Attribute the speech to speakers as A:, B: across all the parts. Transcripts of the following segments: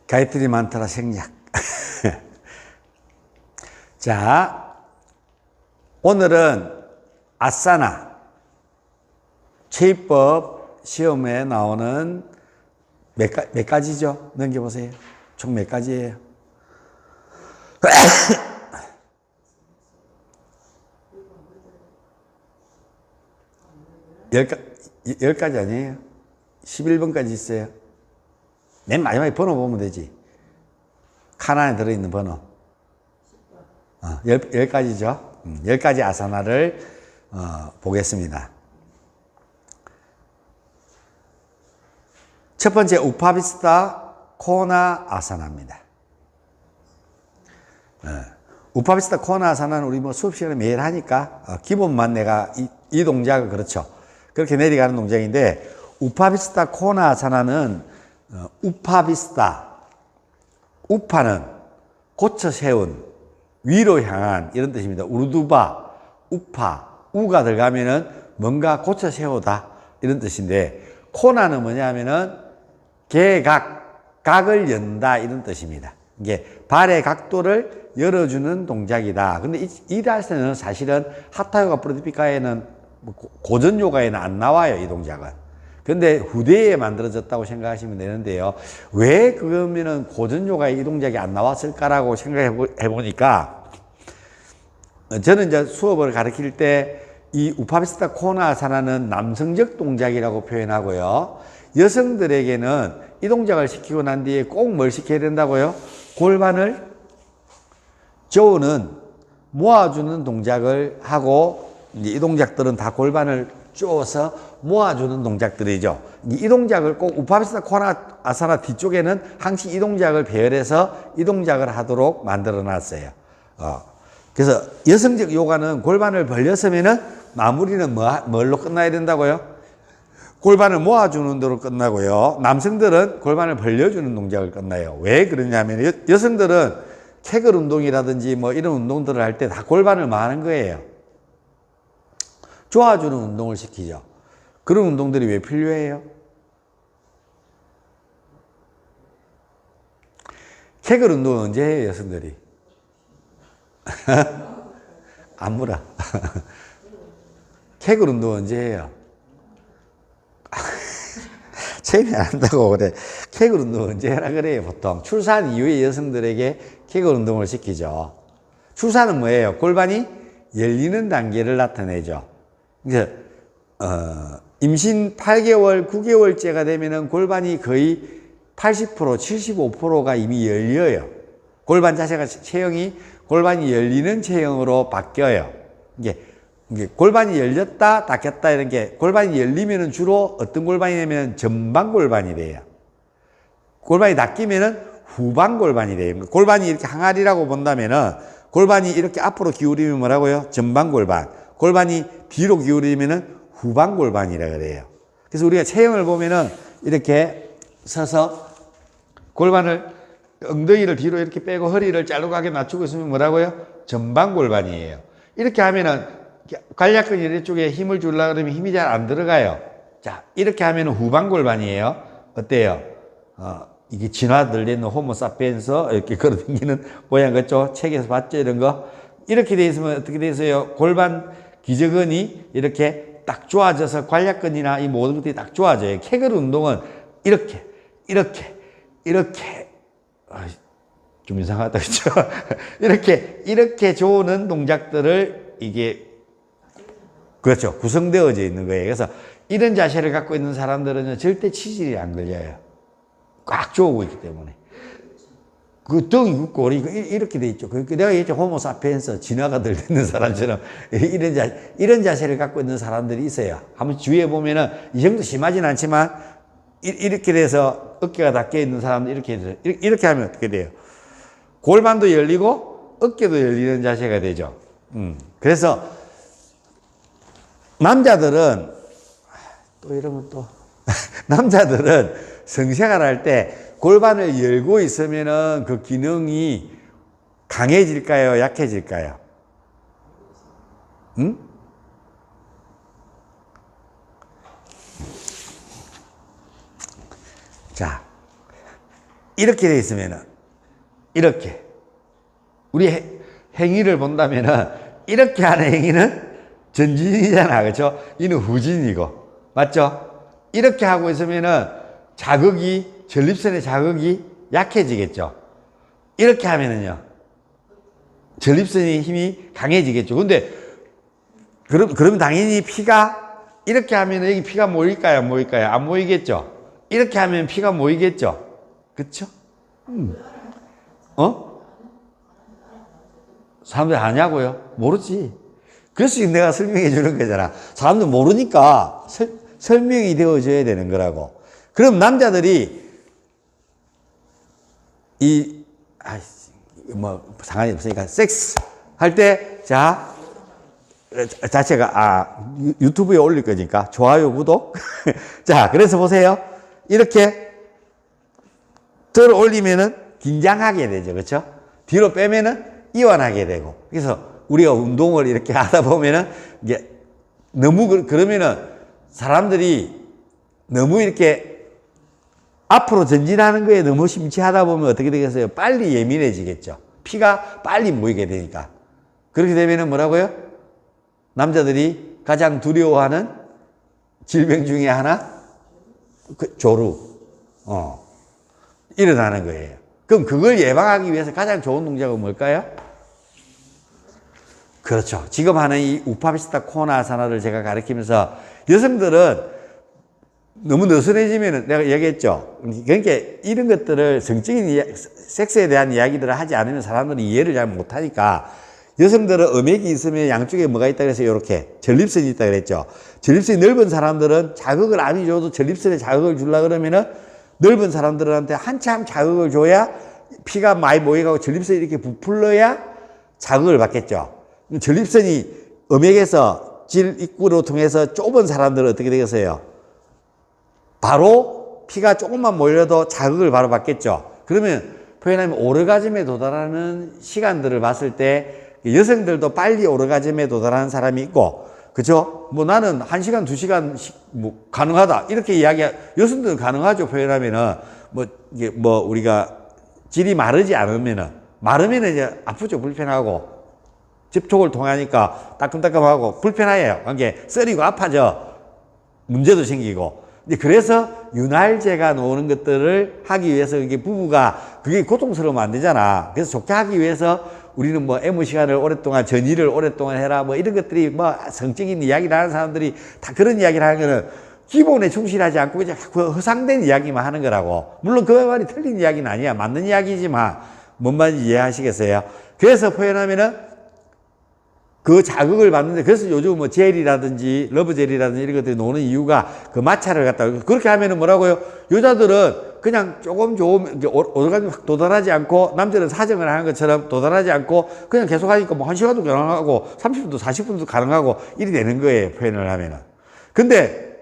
A: 가이트리 만트라 생략. 자, 오늘은 아사나 체이법 시험에 나오는 몇 가지죠? 넘겨보세요. 총 몇 가지예요? 열 가지 아니에요? 11번까지 있어요. 맨 마지막에 번호 보면 되지. 칸 안에 들어있는 번호. 10가지죠. 10가지 아사나를 보겠습니다. 첫 번째 우파비스타 코나 아사나입니다. 우파비스타 코나 아사나는 우리 뭐 수업 시간에 매일 하니까 기본만 내가 이 동작은 그렇죠. 그렇게 내려가는 동작인데 우파비스타 코나 아사나는 우파비스타, 우파는 고쳐 세운, 위로 향한 이런 뜻입니다. 우르두바, 우파, 우가 들어가면은 뭔가 고쳐 세우다 이런 뜻인데 코나는 뭐냐면은 개각, 각을 연다 이런 뜻입니다. 이게 발의 각도를 열어주는 동작이다. 근데 이 자세는 사실은 하타요가 프라티피카에는 고전 요가에는 안 나와요, 이 동작은. 근데 후대에 만들어졌다고 생각하시면 되는데요. 왜 그러면은 고전 요가에 이 동작이 안 나왔을까라고 생각해 보니까 저는 이제 수업을 가르칠 때 이 우파비스타 코나 아사나는 남성적 동작이라고 표현하고요. 여성들에게는 이 동작을 시키고 난 뒤에 꼭 뭘 시켜야 된다고요? 골반을 조우는 모아주는 동작을 하고 이제 이 동작들은 다 골반을 쪼어서 모아주는 동작들이죠. 이 동작을 꼭 우파비스타 코나 아사나 뒤쪽에는 항상 이 동작을 배열해서 이 동작을 하도록 만들어 놨어요. 그래서 여성적 요가는 골반을 벌렸으면은 마무리는 뭘로 끝나야 된다고요? 골반을 모아주는 대로 끝나고요. 남성들은 골반을 벌려주는 동작을 끝나요. 왜 그러냐면 여성들은 케글 운동이라든지 뭐 이런 운동들을 할 때 다 골반을 마는 거예요. 좋아주는 운동을 시키죠. 그런 운동들이 왜 필요해요? 케글 운동은 언제 해요, 여성들이? 안 물어. 케글 운동은 언제 해요? 체험이 안 한다고 그래. 케글 운동은 언제 해라 그래요, 보통. 출산 이후에 여성들에게 케글 운동을 시키죠. 출산은 뭐예요? 골반이 열리는 단계를 나타내죠. 그래서 임신 8개월, 9개월째가 되면은 골반이 거의 80%, 75%가 이미 열려요. 골반 자세가 체형이 골반이 열리는 체형으로 바뀌어요. 이게 골반이 열렸다, 닫혔다 이런 게 골반이 열리면은 주로 어떤 골반이냐면 전방 골반이 돼요. 골반이 닫히면은 후방 골반이 돼요. 골반이 이렇게 항아리라고 본다면은 골반이 이렇게 앞으로 기울이면 뭐라고요? 전방 골반. 골반이 뒤로 기울이면은 후방 골반이라 그래요. 그래서 우리가 체형을 보면은 이렇게 서서 골반을 엉덩이를 뒤로 이렇게 빼고 허리를 짤룩하게 낮추고 있으면 뭐라고요? 전방 골반이에요. 이렇게 하면은 관략근 이쪽에 힘을 주려고 그러면 힘이 잘 안 들어가요. 자, 이렇게 하면은 후방 골반이에요. 어때요? 이게 진화들된 호모사피엔스 이렇게 걸어다니는 모양 같죠? 책에서 봤죠? 이런 거. 이렇게 돼 있으면 어떻게 돼 있어요? 골반 기저근이 이렇게 딱 좋아져서 관략근이나 이 모든 것들이 딱 좋아져요. 케글 운동은 이렇게 좀 이상하다, 그죠? 이렇게 좋은 동작들을 이게 그렇죠. 구성되어져 있는 거예요. 그래서 이런 자세를 갖고 있는 사람들은 절대 치질이 안 걸려요. 꽉 조우고 있기 때문에. 그 등이 굽고 이렇게 돼 있죠. 내가 얘기했죠. 호모사피엔스 진화가 덜 되는 사람처럼 이런 자세를 갖고 있는 사람들이 있어요. 한번 주위에 보면은 이 정도 심하진 않지만 이렇게 돼서 어깨가 닫혀 있는 사람들 이렇게 하면 어떻게 돼요? 골반도 열리고 어깨도 열리는 자세가 되죠. 그래서 남자들은 또 이러면 또 남자들은 성생활 할 때 골반을 열고 있으면은 그 기능이 강해질까요? 약해질까요? 응? 자, 이렇게 돼 있으면은, 이렇게. 우리 행위를 본다면은, 이렇게 하는 행위는 전진이잖아. 그렇죠? 이는 후진이고. 맞죠? 이렇게 하고 있으면은 자극이, 전립선의 자극이 약해지겠죠. 이렇게 하면은요, 전립선의 힘이 강해지겠죠. 근데, 그러면 당연히 피가, 이렇게 하면 여기 피가 모일까요? 안 모일까요? 안 모이겠죠? 이렇게 하면 피가 모이겠죠? 그쵸? 사람들이 아냐고요? 모르지. 그래서 내가 설명해 주는 거잖아. 사람들 모르니까 설명이 되어줘야 되는 거라고. 그럼 남자들이 상관이 없으니까 섹스 할 때, 자체가, 유튜브에 올릴 거니까 좋아요, 구독. 자, 그래서 보세요. 이렇게 들어 올리면은 긴장하게 되죠. 그렇죠? 뒤로 빼면은 이완하게 되고. 그래서 우리가 운동을 이렇게 하다 보면은 이게 너무 그러면은 사람들이 너무 이렇게 앞으로 전진하는 거에 너무 심취하다 보면 어떻게 되겠어요? 빨리 예민해지겠죠. 피가 빨리 모이게 되니까. 그렇게 되면은 뭐라고요? 남자들이 가장 두려워하는 질병 중에 하나? 조루. 일어나는 거예요. 그럼 그걸 예방하기 위해서 가장 좋은 동작은 뭘까요? 그렇죠. 지금 하는 이 우파비스타 코나아사나를 제가 가르치면서 여성들은 너무 느슨해지면은 내가 얘기했죠. 그러니까 이런 것들을 성적인 섹스에 대한 이야기들을 하지 않으면 사람들이 이해를 잘 못하니까 여성들은 음액이 있으면 양쪽에 뭐가 있다 그래서 이렇게 전립선이 있다 그랬죠. 전립선이 넓은 사람들은 자극을 아무리 줘도 전립선에 자극을 주려고 그러면은 넓은 사람들한테 한참 자극을 줘야 피가 많이 모여가고 전립선이 이렇게 부풀러야 자극을 받겠죠. 전립선이 음액에서 질 입구로 통해서 좁은 사람들은 어떻게 되겠어요? 바로 피가 조금만 몰려도 자극을 바로 받겠죠. 그러면 표현하면 오르가즘에 도달하는 시간들을 봤을 때 여성들도 빨리 오르가즘에 도달하는 사람이 있고, 그죠? 뭐 나는 1시간, 2시간 뭐 가능하다. 이렇게 여성들은 가능하죠. 표현하면은 이게 우리가 질이 마르지 않으면은, 마르면은 이제 아프죠. 불편하고. 접촉을 통하니까 따끔따끔하고 불편해요. 그게 썰이고 아파져. 문제도 생기고. 그래서 윤활제가 나오는 것들을 하기 위해서 이게 부부가 그게 고통스러우면 안 되잖아. 그래서 좋게 하기 위해서 우리는 애무 시간을 오랫동안 전이를 오랫동안 해라 이런 것들이 성적인 이야기를 하는 사람들이 다 그런 이야기를 하는 거는 기본에 충실하지 않고 이제 허상된 이야기만 하는 거라고. 물론 그 말이 틀린 이야기는 아니야. 맞는 이야기지만 뭔 말인지 이해하시겠어요? 그래서 표현하면은 그 자극을 받는데, 그래서 요즘 젤이라든지 러브젤이라든지 이런 것들이 나오는 이유가 그 마찰을 갖다가 그렇게 하면은 뭐라고요? 여자들은 그냥 조금 오르가즘 확 도달하지 않고, 남자는 사정을 하는 것처럼 도달하지 않고 그냥 계속 하니까 1시간도 가능하고 30분도 40분도 가능하고 이리 되는 거예요. 표현을 하면은. 근데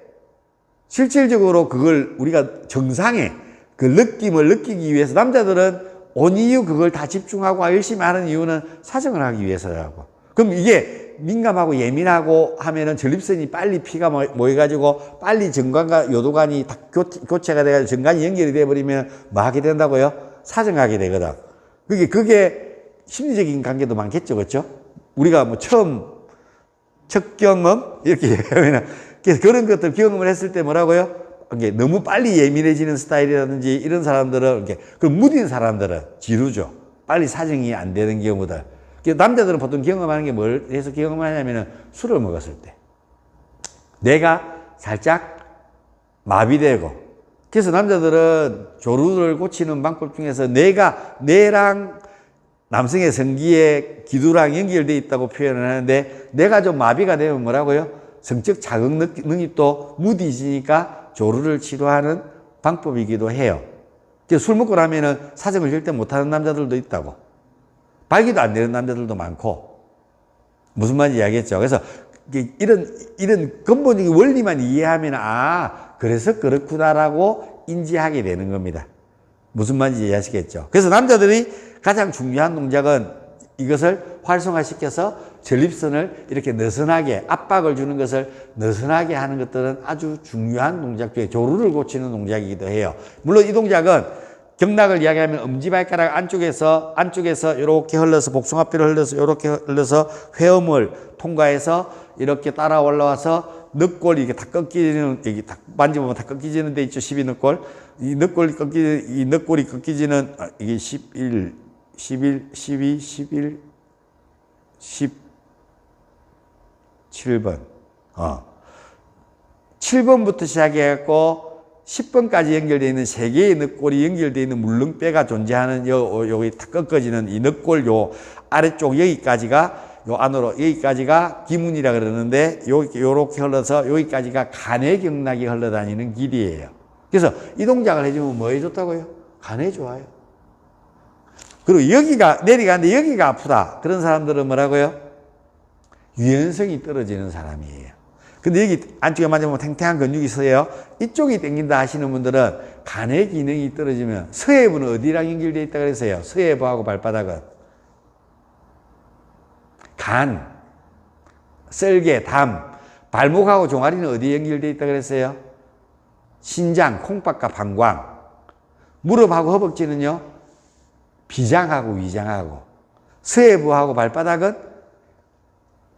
A: 실질적으로 그걸 우리가 정상의 그 느낌을 느끼기 위해서 남자들은 온 이유 그걸 다 집중하고 열심히 하는 이유는 사정을 하기 위해서라고. 그럼 이게 민감하고 예민하고 하면은 전립선이 빨리 피가 모여가지고 빨리 정관과 요도관이 다 교체가 돼가지고 정관이 연결이 돼버리면 뭐 하게 된다고요? 사정하게 되거든. 그게 심리적인 관계도 많겠죠. 그렇죠? 우리가 첫 경험? 이렇게 얘기하면은, 그래서 그런 것들 경험을 했을 때 뭐라고요? 이게 너무 빨리 예민해지는 스타일이라든지 이런 사람들은, 그럼 무딘 사람들은 지루죠. 빨리 사정이 안 되는 경우들. 남자들은 보통 경험하는 게 뭘 해서 경험하냐면은 술을 먹었을 때. 뇌가 살짝 마비되고. 그래서 남자들은 조루를 고치는 방법 중에서 뇌랑 남성의 성기의 기두랑 연결되어 있다고 표현을 하는데, 뇌가 좀 마비가 되면 뭐라고요? 성적 자극 능력도 무디지니까 조루를 치료하는 방법이기도 해요. 술 먹고 나면은 사정을 절대 못하는 남자들도 있다고. 발기도 안 되는 남자들도 많고. 무슨 말인지 이야기했죠. 그래서 이런 근본적인 원리만 이해하면 그래서 그렇구나라고 인지하게 되는 겁니다. 무슨 말인지 이해하시겠죠. 그래서 남자들이 가장 중요한 동작은 이것을 활성화시켜서 전립선을 이렇게 느슨하게 압박을 주는 것을 느슨하게 하는 것들은 아주 중요한 동작 중에 조루를 고치는 동작이기도 해요. 물론 이 동작은 경락을 이야기하면 엄지발가락 안쪽에서 이렇게 흘러서 복숭아뼈를 흘러서 이렇게 흘러서 회음을 통과해서 이렇게 따라 올라와서 늑골이 이게 다 꺾이는, 여기 다 만져보면 다 꺾이지는 데 있죠. 12늑골. 이 늑골이 꺾이지는, 이게 11, 12, 11, 17번. 7번부터 시작해갖고 10번까지 연결되어 있는 세 개의 늑골이 연결되어 있는 물렁뼈가 존재하는 여기 탁 꺾어지는 이 늑골 요 아래쪽 여기까지가 요 안으로 여기까지가 기문이라 그러는데 요렇게 흘러서 여기까지가 간의 경락이 흘러다니는 길이에요. 그래서 이 동작을 해주면 뭐에 좋다고요? 간에 좋아요. 그리고 여기가 내려가는데 여기가 아프다. 그런 사람들은 뭐라고요? 유연성이 떨어지는 사람이에요. 근데 여기 안쪽에 만져보면 탱탱한 근육이 있어요. 이쪽이 땡긴다 하시는 분들은 간의 기능이 떨어지면 서해부는 어디랑 연결되어 있다 그랬어요? 서해부하고 발바닥은 간, 썰개, 담. 발목하고 종아리는 어디에 연결되어 있다 그랬어요? 신장, 콩밥과 방광. 무릎하고 허벅지는요? 비장하고 위장하고. 서해부하고 발바닥은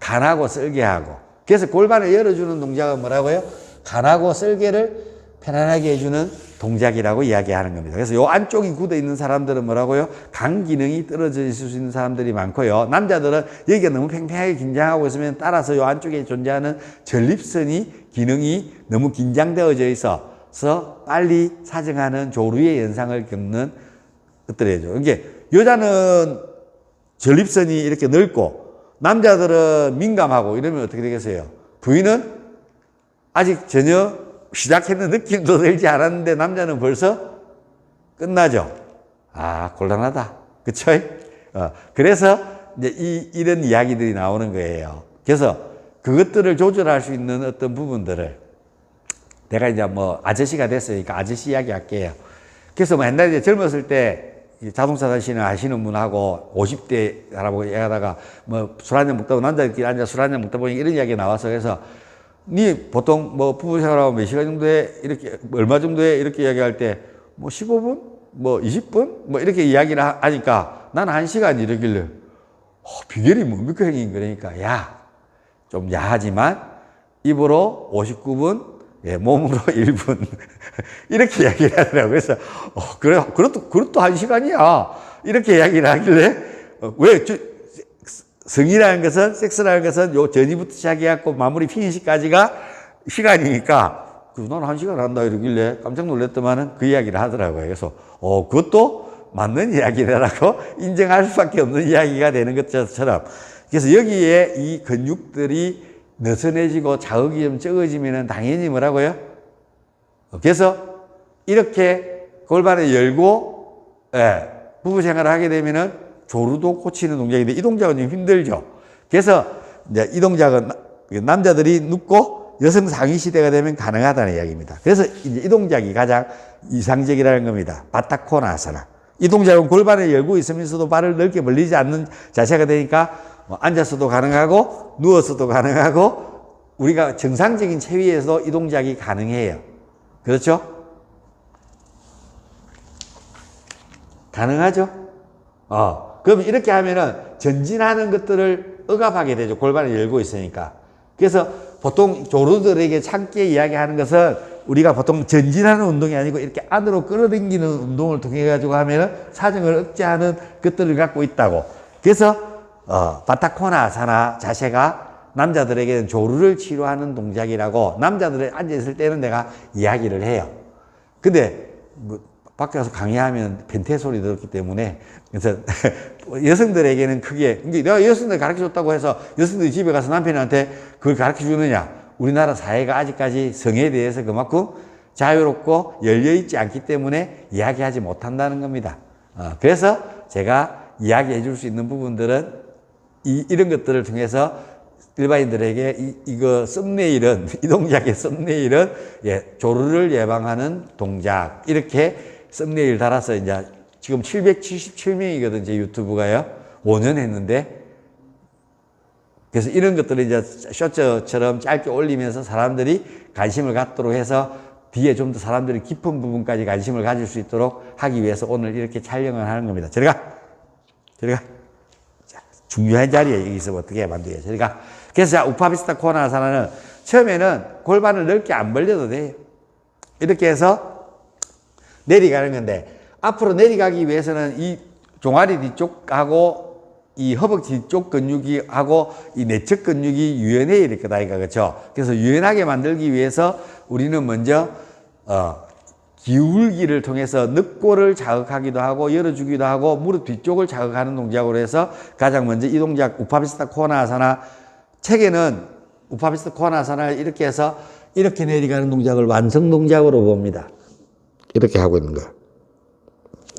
A: 간하고 썰개하고. 그래서 골반을 열어주는 동작은 뭐라고요? 간하고 썰개를 편안하게 해주는 동작이라고 이야기하는 겁니다. 그래서 요 안쪽이 굳어 있는 사람들은 뭐라고요? 간 기능이 떨어져 있을 수 있는 사람들이 많고요. 남자들은 여기가 너무 팽팽하게 긴장하고 있으면 따라서 요 안쪽에 존재하는 전립선이 기능이 너무 긴장되어져 있어서 빨리 사정하는 조루의 현상을 겪는 것들이죠. 이게 여자는 전립선이 이렇게 넓고 남자들은 민감하고 이러면 어떻게 되겠어요? 부인은 아직 전혀 시작했는 느낌도 들지 않았는데 남자는 벌써 끝나죠. 아, 곤란하다. 그쵸? 그래서 이제 이런 이야기들이 나오는 거예요. 그래서 그것들을 조절할 수 있는 어떤 부분들을 내가 이제 뭐 아저씨가 됐으니까 아저씨 이야기 할게요. 그래서 뭐 옛날에 젊었을 때 자동차 하시는 분하고 50대 할아버지 얘기하다가 뭐 술 한잔 먹다 보면 남자들끼리 앉아 술 한잔 먹다 보니 이런 이야기가 나와서 그래서 니 보통 뭐 부부 생활하고 몇 시간 정도에 이렇게 얼마 정도에 이렇게 이야기할 때 뭐 15분? 뭐 20분? 뭐 이렇게 이야기를 하니까 난 1시간 이러길래 비결이 뭡니까 형님? 그러니까 야, 좀 야하지만 입으로 59분 몸으로 1분. 이렇게 이야기를 하더라고요. 그래서, 그래, 그것도 1시간이야. 이렇게 이야기를 하길래, 왜, 성이라는 것은, 섹스라는 것은 요 전이부터 시작해갖고 마무리 피니시까지가 시간이니까, 난 1시간 한다 이러길래 깜짝 놀랐더만은 그 이야기를 하더라고요. 그래서, 그것도 맞는 이야기라고 인정할 수밖에 없는 이야기가 되는 것처럼. 그래서 여기에 이 근육들이 느슨해지고 자극이 좀 적어지면은 당연히 뭐라고요? 그래서 이렇게 골반을 열고, 부부 생활을 하게 되면은 조루도 고치는 동작인데 이 동작은 좀 힘들죠. 그래서 이제 이 동작은 남자들이 눕고 여성 상위 시대가 되면 가능하다는 이야기입니다. 그래서 이제 이 동작이 가장 이상적이라는 겁니다. 바타코나아사나. 이 동작은 골반을 열고 있으면서도 발을 넓게 벌리지 않는 자세가 되니까 앉아서도 가능하고 누워서도 가능하고 우리가 정상적인 체위에서도 이 동작이 가능해요. 그렇죠? 가능하죠? 그럼 이렇게 하면은 전진하는 것들을 억압하게 되죠. 골반을 열고 있으니까. 그래서 보통 조루들에게 참게 이야기하는 것은 우리가 보통 전진하는 운동이 아니고 이렇게 안으로 끌어당기는 운동을 통해 가지고 하면은 사정을 억제하는 것들을 갖고 있다고. 그래서 바타코나아사나 자세가 남자들에게는 조루를 치료하는 동작이라고 남자들이 앉아있을 때는 내가 이야기를 해요. 근데 뭐 밖에 가서 강의하면 벤테 소리 들었기 때문에 그래서 여성들에게는 크게 내가 여성들 가르쳐줬다고 해서 여성들이 집에 가서 남편한테 그걸 가르쳐주느냐. 우리나라 사회가 아직까지 성에 대해서 그만큼 자유롭고 열려있지 않기 때문에 이야기하지 못한다는 겁니다. 그래서 제가 이야기해 줄 수 있는 부분들은 이런 것들을 통해서 일반인들에게 이거 썸네일은, 이 동작의 썸네일은 조루를 예방하는 동작. 이렇게 썸네일 달아서 이제 지금 777명이거든, 제 유튜브가요. 5년 했는데. 그래서 이런 것들을 이제 쇼츠처럼 짧게 올리면서 사람들이 관심을 갖도록 해서 뒤에 좀 더 사람들이 깊은 부분까지 관심을 가질 수 있도록 하기 위해서 오늘 이렇게 촬영을 하는 겁니다. 저리 가! 저리 가! 자, 중요한 자리에 여기서 어떻게 만들어요? 저리 가! 그래서 자, 우파비스타 코나사나는 처음에는 골반을 넓게 안 벌려도 돼요. 이렇게 해서 내려가는 건데, 앞으로 내려가기 위해서는 이 종아리 뒤쪽하고 이 허벅지 뒤쪽 근육이 하고 이 내측 근육이 유연해야 될 거다, 그렇죠? 그래서 유연하게 만들기 위해서 우리는 먼저 기울기를 통해서 늑골을 자극하기도 하고 열어주기도 하고 무릎 뒤쪽을 자극하는 동작으로 해서 가장 먼저 이 동작 우파비스타 코나사나, 책에는 우파비스타 코나사나를 이렇게 해서 이렇게 내려가는 동작을 완성 동작으로 봅니다. 이렇게 하고 있는 거예요.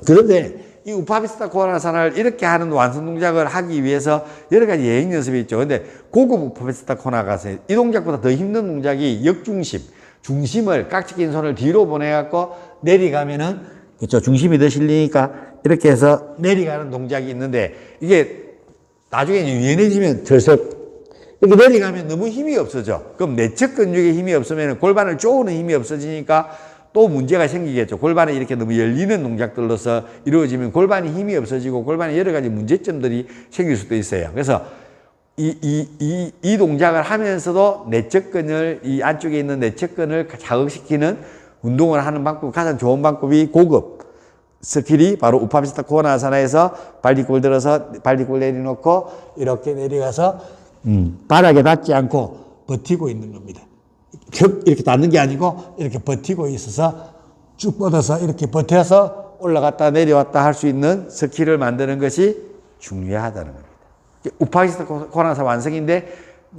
A: 그런데 이 우파비스타 코나사나를 이렇게 하는 완성 동작을 하기 위해서 여러 가지 예행 연습이 있죠. 근데 고급 우파비스타 코나사나, 이 동작보다 더 힘든 동작이 역중심, 중심을 깍지 낀 손을 뒤로 보내갖고 내려가면은, 그렇죠, 중심이 더 실리니까 이렇게 해서 내려가는 동작이 있는데, 이게 나중에 유연해지면 들썩 이렇게 내려가면 너무 힘이 없어져. 그럼 내측 근육에 힘이 없으면 골반을 쪼는 힘이 없어지니까 또 문제가 생기겠죠. 골반이 이렇게 너무 열리는 동작들로서 이루어지면 골반이 힘이 없어지고 골반에 여러 가지 문제점들이 생길 수도 있어요. 그래서 이 동작을 하면서도 내측근을, 이 안쪽에 있는 내측근을 자극시키는 운동을 하는 방법, 가장 좋은 방법이 고급 스킬이 바로 우파비스타 코나사나에서 발뒤꿈을 들어서 발뒤꿈을 내려놓고 이렇게 내려가서 바닥에 닿지 않고 버티고 있는 겁니다. 이렇게 닿는 게 아니고 이렇게 버티고 있어서 쭉 뻗어서 이렇게 버텨서 올라갔다 내려왔다 할 수 있는 스킬을 만드는 것이 중요하다는 겁니다. 우파비스타 코나사 완성인데,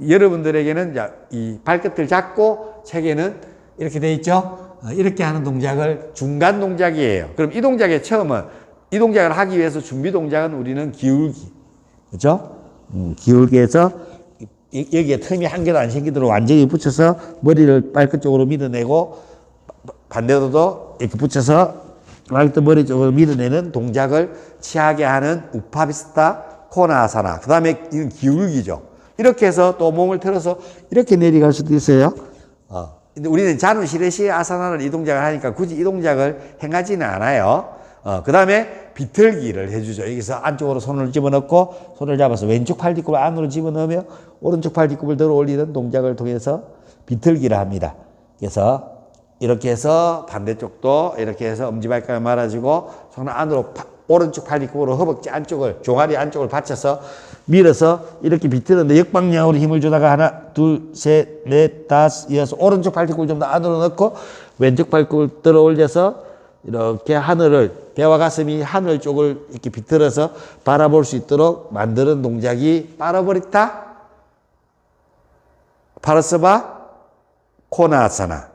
A: 여러분들에게는 이 발끝을 잡고 책에는 이렇게 돼 있죠. 이렇게 하는 동작을 중간 동작이에요. 그럼 이 동작의 처음은, 이 동작을 하기 위해서 준비 동작은 우리는 기울기, 그렇죠? 기울기에서 여기에 틈이 한 개도 안 생기도록 완전히 붙여서 머리를 발끝 쪽으로 밀어내고, 반대로도 이렇게 붙여서 발끝 머리 쪽으로 밀어내는 동작을 취하게 하는 우파비스타 코나사나. 그 다음에 이건 기울기죠. 이렇게 해서 또 몸을 틀어서 이렇게 내려갈 수도 있어요. 근데 우리는 자누 시레시 아사나를 이 동작을 하니까 굳이 이 동작을 행하지는 않아요. 그 다음에 비틀기를 해주죠. 여기서 안쪽으로 손을 집어넣고 손을 잡아서 왼쪽 팔 뒤꿈을 안으로 집어넣으며 오른쪽 팔 뒤꿈을 들어 올리는 동작을 통해서 비틀기를 합니다. 그래서 이렇게 해서 반대쪽도 이렇게 해서 엄지발가락 말아주고 손을 안으로 오른쪽 팔 뒤꿈으로 허벅지 안쪽을, 종아리 안쪽을 받쳐서 밀어서 이렇게 비틀는데 역방향으로 힘을 주다가 하나, 둘, 셋, 넷, 다섯, 여섯, 오른쪽 팔 뒤꿈을 좀 더 안으로 넣고 왼쪽 팔 뒤꿈을 들어 올려서 이렇게 하늘을, 배와 가슴이 하늘 쪽을 이렇게 비틀어서 바라볼 수 있도록 만드는 동작이 파라보리타 파라스바 코나사나.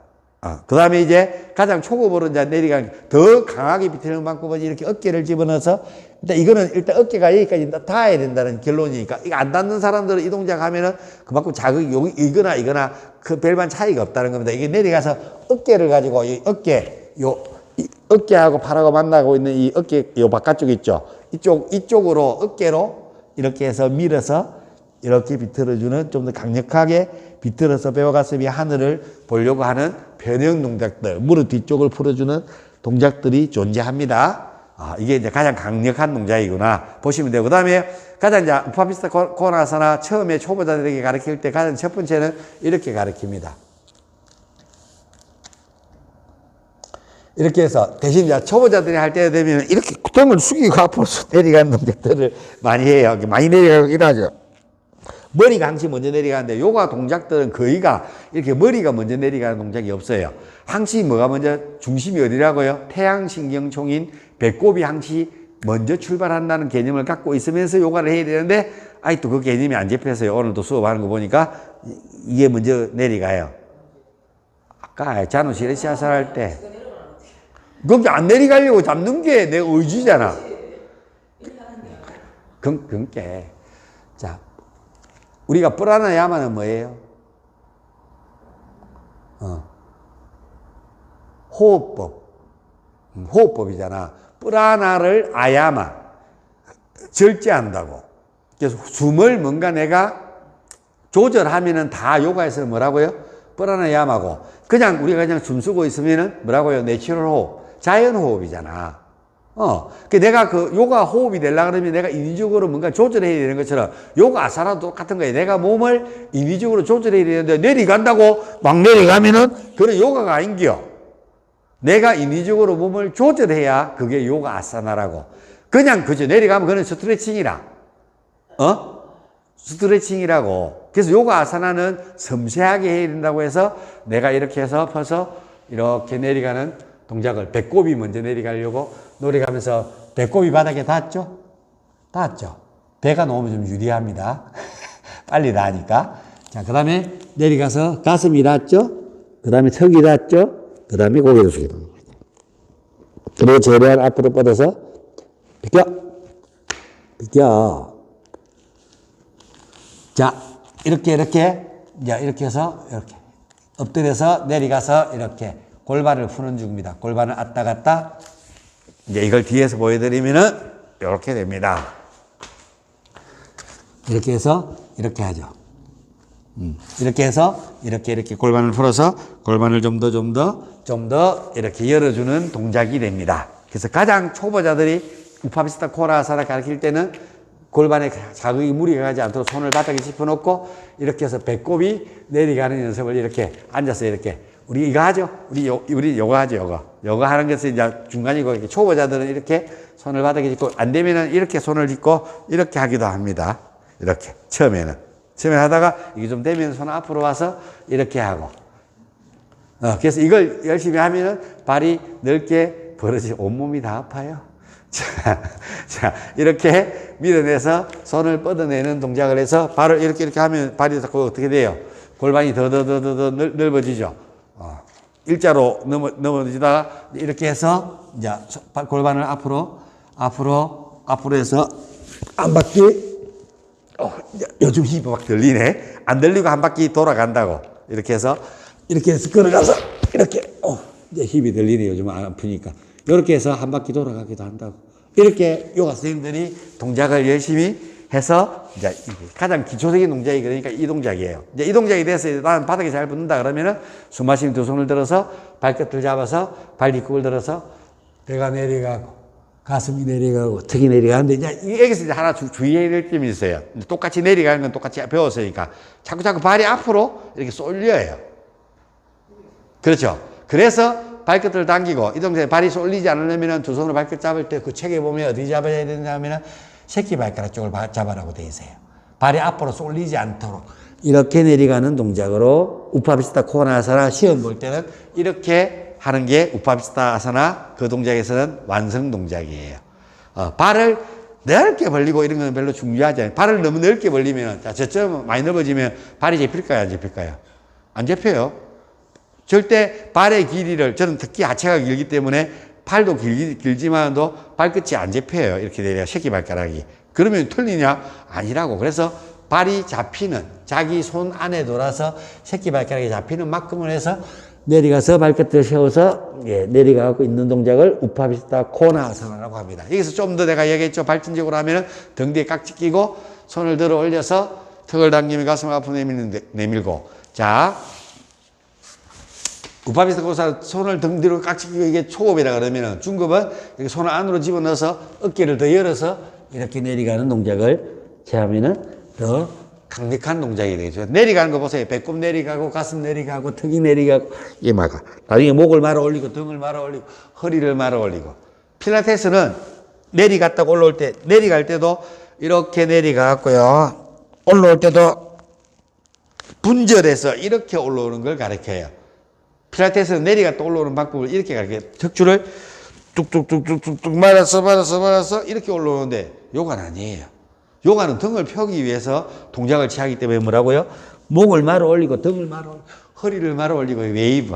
A: 그 다음에 이제 가장 초급으로 이제 내려가는, 더 강하게 비틀는 방법은 이렇게 어깨를 집어넣어서, 이거는 일단 어깨가 여기까지 닿아야 된다는 결론이니까, 이거 안 닿는 사람들은 이 동작 하면은 그만큼 자극이 이거나 그 별반 차이가 없다는 겁니다. 이게 내려가서 어깨를 가지고, 이 어깨, 이 어깨하고 팔하고 만나고 있는 이 어깨, 요 바깥쪽 있죠. 이쪽으로 어깨로 이렇게 해서 밀어서 이렇게 비틀어주는, 좀 더 강력하게 비틀어서 배와 가슴이 하늘을 보려고 하는 변형 동작들, 무릎 뒤쪽을 풀어주는 동작들이 존재합니다. 이게 이제 가장 강력한 동작이구나 보시면 되고, 그 다음에 가장 이제 우파비스타 코나사나 처음에 초보자들에게 가르칠 때 가장 첫 번째는 이렇게 가르칩니다. 이렇게 해서, 대신 이제 초보자들이 할 때 되면 이렇게 등을 숙이고 앞으로 내려가는 동작들을 많이 해요. 많이 내려가고 일하죠. 머리가 항시 먼저 내려가는데, 요가 동작들은 거의가 이렇게 머리가 먼저 내려가는 동작이 없어요. 항시 뭐가 먼저, 중심이 어디라고요? 태양신경총인 배꼽이 항시 먼저 출발한다는 개념을 갖고 있으면서 요가를 해야 되는데, 아직도 그 개념이 안 잡혀서요. 오늘도 수업하는 거 보니까 이게 먼저 내려가요. 아까 자누 시레시아사 할 때 그게 안 내려가려고 잡는 게 내 의지잖아. 그게 자, 우리가 프라나야마는 뭐예요? 호흡법이잖아. 프라나를 아야마, 절제한다고. 그래서 숨을 뭔가 내가 조절하면은 다 요가에서 뭐라고요? 프라나야마고, 그냥 우리가 그냥 숨쉬고 있으면은 뭐라고요? 내추럴 호흡. 자연 호흡이잖아. 내가 그 요가 호흡이 되려고 그러면 내가 인위적으로 뭔가 조절해야 되는 것처럼 요가 아사나도 똑같은 거예요. 내가 몸을 인위적으로 조절해야 되는데 내려간다고 막 내려가면은 그건 요가가 아닌겨. 내가 인위적으로 몸을 조절해야 그게 요가 아사나라고. 그냥 그저 내려가면 그건 스트레칭이라. 스트레칭이라고. 그래서 요가 아사나는 섬세하게 해야 된다고 해서 내가 이렇게 해서 펴서 이렇게 내려가는 동작을 배꼽이 먼저 내려가려고 내려가면서 배꼽이 바닥에 닿았죠? 닿았죠? 배가 놓으면 좀 유리합니다. 빨리 닿으니까. 자, 그 다음에 내려가서 가슴이 닿았죠? 그 다음에 턱이 닿았죠? 그 다음에 고개를 숙여. 그리고 최대한 앞으로 뻗어서 비켜. 비켜. 자, 이렇게 해서 이렇게 엎드려서 내려가서 이렇게 골반을 푸는 중입니다. 골반을 왔다 갔다. 이제 이걸 뒤에서 보여드리면은 이렇게 됩니다. 이렇게 해서 이렇게 하죠. 이렇게 해서 이렇게 골반을 풀어서 골반을 좀 더 이렇게 열어주는 동작이 됩니다. 그래서 가장 초보자들이 우파비스타 코나아사나 가르칠 때는 골반에 자극이 무리가 가지 않도록 손을 바닥에 짚어놓고 이렇게 해서 배꼽이 내려가는 연습을 이렇게 앉아서 이렇게 우리 이거 하죠. 우리 요가 하죠. 요가 하는 것은 이제 중간이고 이렇게 초보자들은 이렇게 손을 바닥에 짚고 안 되면은 이렇게 손을 짚고 이렇게 하기도 합니다. 이렇게 처음에 하다가 이게 좀 되면 손 앞으로 와서 이렇게 하고. 그래서 이걸 열심히 하면은 발이 넓게 벌어지 온몸이 다 아파요. 자, 이렇게 밀어내서 손을 뻗어내는 동작을 해서 발을 이렇게 하면 발이 자꾸 어떻게 돼요? 골반이 더 넓어지죠. 일자로 넘어지다가 이렇게 해서 이제 골반을 앞으로 해서 한 바퀴, 요즘 힙이 막 들리네. 안 들리고 한 바퀴 돌아간다고. 이렇게 해서 걸어가서 이렇게, 이제 힙이 들리네. 요즘 안 아프니까. 이렇게 해서 한 바퀴 돌아가기도 한다고. 이렇게 요가 선생님들이 동작을 열심히 해서 이제 가장 기초적인 동작이 그러니까 이 동작이에요. 이제 이 동작이 돼서 나는 바닥에 잘 붙는다 그러면은 숨 마시면 두 손을 들어서 발끝을 잡아서 발 뒤꿈을 들어서 배가 내려가고 가슴이 내려가고 턱이 내려가는데 이제 여기서 이제 하나 주의해야 될 점이 있어요. 똑같이 내려가는 건 똑같이 배웠으니까 자꾸 발이 앞으로 이렇게 쏠려요. 그렇죠. 그래서 발끝을 당기고 이 동작에 발이 쏠리지 않으려면 두 손으로 발끝 잡을 때 그 책에 보면 어디 잡아야 되냐면 새끼 발가락 쪽을 잡아라고 되어 있어요. 발이 앞으로 쏠리지 않도록 이렇게 내려가는 동작으로 우파비스타 코나아사나 시험 볼 때는 이렇게 하는 게 우파비스타 아사나 그 동작에서는 완성 동작이에요. 발을 넓게 벌리고 이런 건 별로 중요하지 않아요. 발을 너무 넓게 벌리면 저처럼 많이 넓어지면 발이 잡힐까요? 안 잡힐까요? 안 잡혀요. 절대 발의 길이를 저는 특히 하체가 길기 때문에 팔도 길지만도 발끝이 안 잡혀요. 이렇게 내려 새끼 발가락이. 그러면 틀리냐? 아니라고. 그래서 발이 잡히는 자기 손 안에 돌아서 새끼 발가락이 잡히는 만큼을 해서 내려가서 발끝을 세워서 내려가고 있는 동작을 우파비스타 코나아사나라고 합니다. 여기서 좀 더 내가 얘기했죠. 발전적으로 하면은 등 뒤에 깍지 끼고 손을 들어 올려서 턱을 당기며 가슴을 앞으로 내밀고 자. 우파비스타 코나아사나 손을 등 뒤로 깍지 끼고 이게 초급이라 그러면은 중급은 이렇게 손을 안으로 집어넣어서 어깨를 더 열어서 이렇게 내려가는 동작을 취하면은 더 강력한 동작이 되죠. 내려가는 거 보세요. 배꼽 내려가고 가슴 내려가고 턱이 내려가고 이마가 나중에 목을 말아 올리고 등을 말아 올리고 허리를 말아 올리고 필라테스는 내려갔다가 올라올 때 내려갈 때도 이렇게 내려가고요. 올라올 때도 분절해서 이렇게 올라오는 걸 가르쳐요. 필라테스는 내려갔다 올라오는 방법을 이렇게 가르쳐요. 척추를 뚝뚝뚝뚝뚝 말아서 이렇게 올라오는데 요가는 아니에요. 요가는 등을 펴기 위해서 동작을 취하기 때문에 뭐라고요? 목을 말아 올리고 등을 말아 올리고 허리를 말아 올리고 웨이브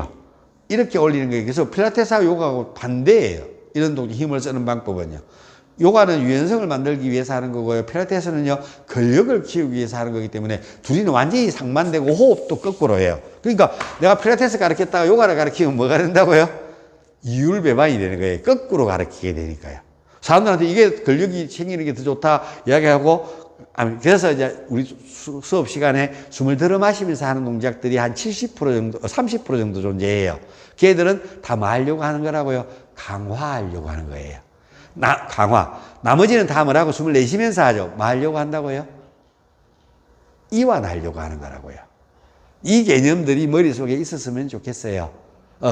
A: 이렇게 올리는 거예요. 그래서 필라테스하고 요가하고 반대예요. 이런 동작 힘을 쓰는 방법은요. 요가는 유연성을 만들기 위해서 하는 거고요. 필라테스는요 근력을 키우기 위해서 하는 거기 때문에 둘이는 완전히 상반되고 호흡도 거꾸로 해요. 그러니까 내가 필라테스 가르쳤다가 요가를 가르치면 뭐가 된다고요? 이율배반이 되는 거예요. 거꾸로 가르치게 되니까요. 사람들한테 이게 근력이 생기는 게 더 좋다 이야기하고 그래서 이제 우리 수업 시간에 숨을 들어 마시면서 하는 동작들이 한 70% 정도, 30% 정도 존재해요. 걔들은 다 뭐 하려고 하는 거라고요? 강화하려고 하는 거예요. 강화. 나머지는 다 뭐라고 숨을 내쉬면서 하죠. 뭐 하려고 한다고요? 이완하려고 하는 거라고요. 이 개념들이 머릿속에 있었으면 좋겠어요.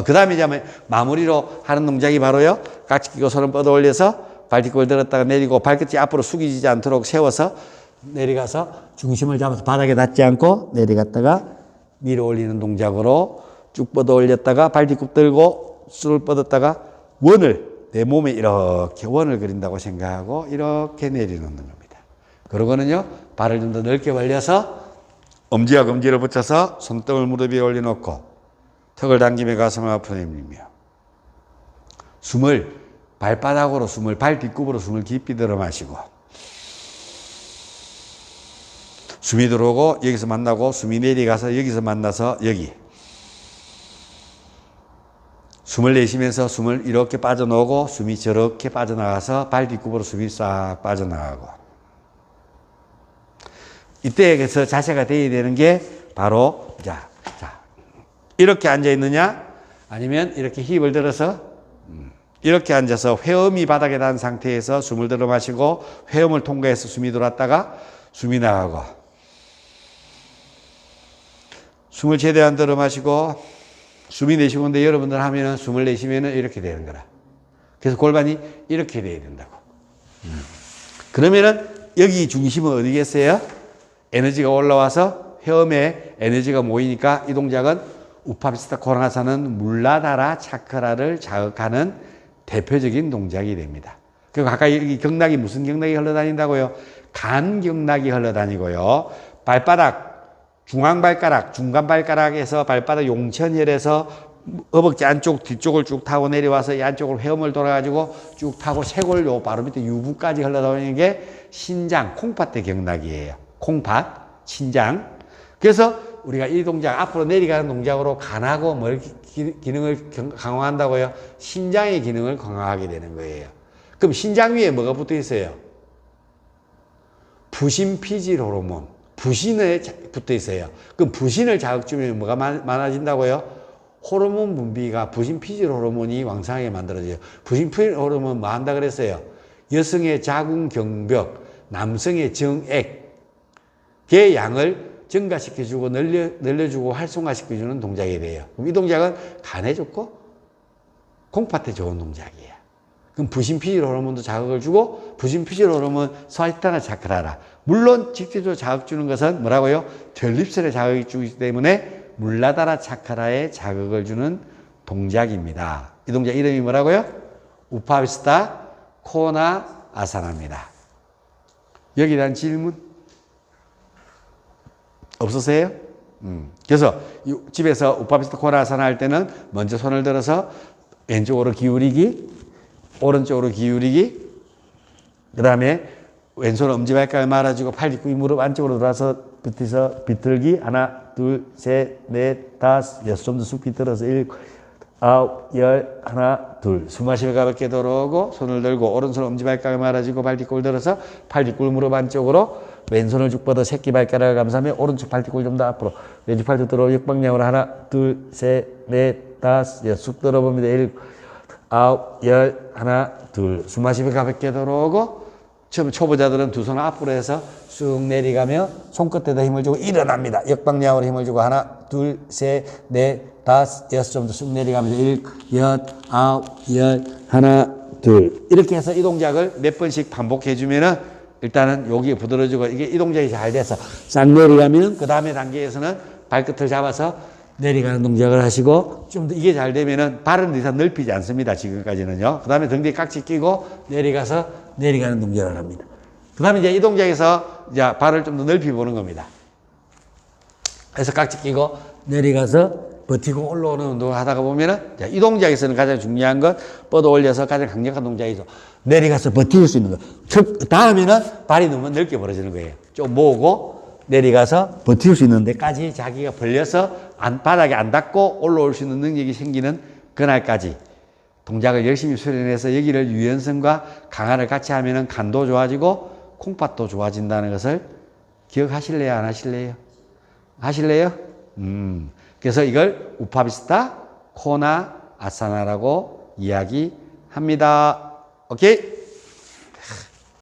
A: 그 다음에 이제 마무리로 하는 동작이 바로요. 깍지 끼고 손을 뻗어 올려서 발뒤꿈을 들었다가 내리고 발끝이 앞으로 숙이지 않도록 세워서 내려가서 중심을 잡아서 바닥에 닿지 않고 내려갔다가 위로 올리는 동작으로 쭉 뻗어 올렸다가 발뒤꿈 들고 쑥을 뻗었다가 원을 내 몸에 이렇게 원을 그린다고 생각하고 이렇게 내려놓는 겁니다. 그러고는요 발을 좀 더 넓게 벌려서 엄지와 검지를 붙여서 손등을 무릎 위에 올려놓고 턱을 당기며 가슴을 앞으로 내밀며 숨을 발바닥으로 숨을 발 뒷굽으로 숨을 깊이 들어 마시고 숨이 들어오고 여기서 만나고 숨이 내려가서 여기서 만나서 여기 숨을 내쉬면서 숨을 이렇게 빠져나오고 숨이 저렇게 빠져나가서 발 뒷굽으로 숨이 싹 빠져나가고 이때 그래서 자세가 돼야 되는 게 바로 자 이렇게 앉아 있느냐 아니면 이렇게 힙을 들어서 이렇게 앉아서 회음이 바닥에 닿은 상태에서 숨을 들어 마시고 회음을 통과해서 숨이 들어왔다가 숨이 나가고 숨을 최대한 들어 마시고 숨이 내쉬고 근데 여러분들 하면은 숨을 내쉬면은 이렇게 되는 거라. 그래서 골반이 이렇게 돼야 된다고. 그러면은 여기 중심은 어디겠어요? 에너지가 올라와서 회음에 에너지가 모이니까 이 동작은 우파비스타 코나사는 물라다라 차크라를 자극하는 대표적인 동작이 됩니다. 그리고 가까이 여기 경락이 무슨 경락이 흘러다닌다고요? 간 경락이 흘러다니고요. 발바닥, 중앙발가락, 중간발가락에서 발바닥 용천혈에서 허벅지 안쪽 뒤쪽을 쭉 타고 내려와서 이 안쪽으로 회음을 돌아가지고 쭉 타고 쇄골 요 바로 밑에 유부까지 흘러다니는 게 신장, 콩팥대 경락이에요. 콩팥, 신장. 그래서 우리가 이 동작, 앞으로 내려가는 동작으로 간하고 뭘 기능을 강화한다고요? 신장의 기능을 강화하게 되는 거예요. 그럼 신장 위에 뭐가 붙어 있어요? 부신피질 호르몬. 부신에 붙어 있어요. 그럼 부신을 자극 주면 뭐가 많아진다고요? 호르몬 분비가 부신피질 호르몬이 왕성하게 만들어져요. 부신피질 호르몬 뭐 한다 그랬어요? 여성의 자궁 경벽, 남성의 정액의 양을 증가시켜주고 늘려주고 활성화시켜주는 동작이 돼요. 그럼 이 동작은 간에 좋고 콩팥에 좋은 동작이에요. 그럼 부신피질 호르몬도 자극을 주고 부신피질 호르몬 스와티타나 차크라라. 물론 직접적으로 자극 주는 것은 뭐라고요? 전립선에 자극이 주기 때문에 물라다라 차크라에 자극을 주는 동작입니다. 이 동작 이름이 뭐라고요? 우파비스타 코나 아사나입니다. 여기에 대한 질문? 없으세요? 그래서 집에서 우파비스타 코나 아사나 할 때는 먼저 손을 들어서 왼쪽으로 기울이기, 오른쪽으로 기울이기, 그 다음에 왼손 엄지발가락을 말아주고 팔 뒷구이 무릎 안쪽으로 들어와서 붙어서 비틀기 하나 둘 셋 넷 다섯 여섯 좀 더 쑥 비틀어서 일곱 아홉 열 하나 둘 숨 마시며 가볍게 들어오고 손을 들고 오른손 엄지발가락을 말아주고 팔 뒷구를 들어서 팔 뒷구를 무릎 안쪽으로 왼손을 쭉 뻗어 새끼발가락을 감싸며 오른쪽 팔 뒷구를 좀 더 앞으로 왼쪽 팔 뒷 들어 역방향으로 하나 둘 셋 넷 다섯 여섯 쑥 들어봅니다. 일곱 아홉 열 하나 둘 숨 마시며 가볍게 들어오고 처음 초보자들은 두 손을 앞으로 해서 쑥 내려가며 손끝에다 힘을 주고 일어납니다. 역방향으로 힘을 주고 하나, 둘, 셋, 넷, 다섯, 여섯 좀 더 쑥 내려가면서 일곱, 여덟, 아홉, 열, 하나, 둘. 이렇게 해서 이 동작을 몇 번씩 반복해 주면은 일단은 여기에 부드러워지고 이게 이 동작이 잘 돼서 싹 내려가면 그 다음에 단계에서는 발끝을 잡아서 내려가는 동작을 하시고 좀 더 이게 잘 되면은 발은 더 이상 넓히지 않습니다. 지금까지는요. 그 다음에 등 뒤에 깍지 끼고 내려가서 내려가는 동작을 합니다. 그 다음에 이제 이 동작에서 이제 발을 좀 더 넓히 보는 겁니다. 그래서 깍지 끼고 내려가서 버티고 올라오는 운동을 하다가 보면은 이 동작에서는 가장 중요한 건 뻗어 올려서 가장 강력한 동작이죠. 내려가서 버틸 수 있는 거. 다음에는 발이 너무 넓게 벌어지는 거예요. 좀 모으고 내려가서 버틸 수 있는 데까지 자기가 벌려서 바닥에 안 닿고 올라올 수 있는 능력이 생기는 그날까지 동작을 열심히 수련해서 여기를 유연성과 강화를 같이 하면은 간도 좋아지고 콩팥도 좋아진다는 것을 기억하실래요? 안 하실래요? 하실래요? 그래서 이걸 우파비스타 코나 아사나라고 이야기합니다. 오케이?